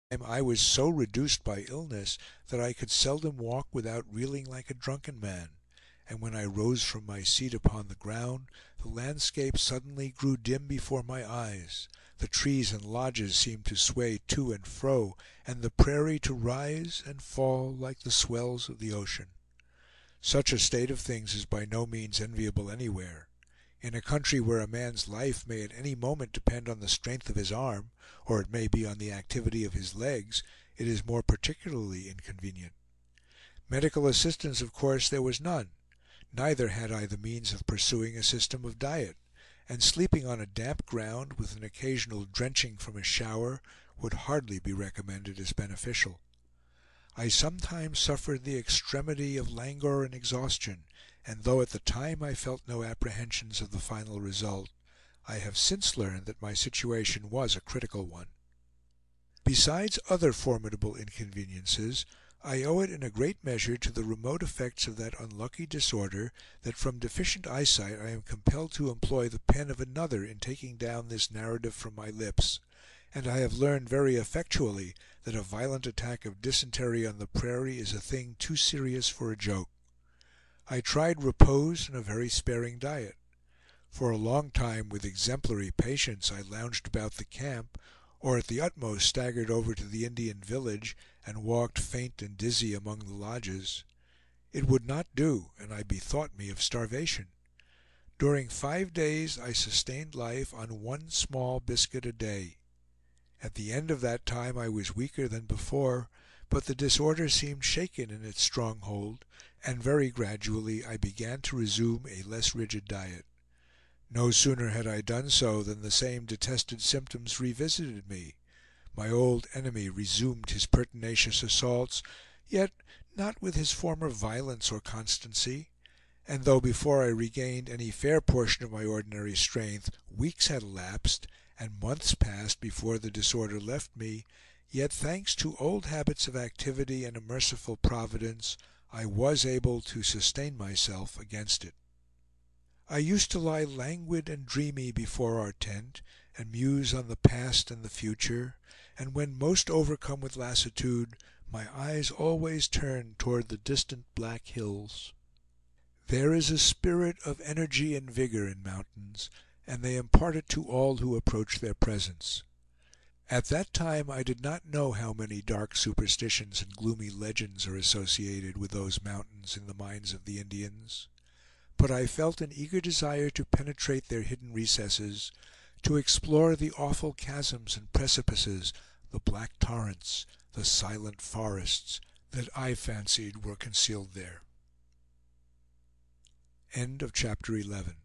I was so reduced by illness that I could seldom walk without reeling like a drunken man, and when I rose from my seat upon the ground, the landscape suddenly grew dim before my eyes, the trees and lodges seemed to sway to and fro, and the prairie to rise and fall like the swells of the ocean. Such a state of things is by no means enviable anywhere. In a country where a man's life may at any moment depend on the strength of his arm, or it may be on the activity of his legs, it is more particularly inconvenient. Medical assistance, of course, there was none; neither had I the means of pursuing a system of diet; and sleeping on a damp ground, with an occasional drenching from a shower, would hardly be recommended as beneficial. I sometimes suffered the extremity of languor and exhaustion, and though at the time I felt no apprehensions of the final result, I have since learned that my situation was a critical one. Besides other formidable inconveniences, I owe it in a great measure to the remote effects of that unlucky disorder that from deficient eyesight I am compelled to employ the pen of another in taking down this narrative from my lips, and I have learned very effectually that a violent attack of dysentery on the prairie is a thing too serious for a joke. I tried repose and a very sparing diet. For a long time, with exemplary patience, I lounged about the camp, or at the utmost staggered over to the Indian village, and walked faint and dizzy among the lodges. It would not do, and I bethought me of starvation. During 5 days I sustained life on one small biscuit a day. At the end of that time I was weaker than before, but the disorder seemed shaken in its stronghold, and very gradually I began to resume a less rigid diet. No sooner had I done so than the same detested symptoms revisited me. My old enemy resumed his pertinacious assaults, yet not with his former violence or constancy; and though before I regained any fair portion of my ordinary strength, weeks had elapsed, and months passed before the disorder left me, yet, thanks to old habits of activity and a merciful Providence, I was able to sustain myself against it. I used to lie languid and dreamy before our tent, and muse on the past and the future, and when most overcome with lassitude, my eyes always turned toward the distant Black Hills. There is a spirit of energy and vigor in mountains, and they impart it to all who approach their presence. At that time I did not know how many dark superstitions and gloomy legends are associated with those mountains in the minds of the Indians; but I felt an eager desire to penetrate their hidden recesses, to explore the awful chasms and precipices, the black torrents, the silent forests, that I fancied were concealed there. End of chapter 11.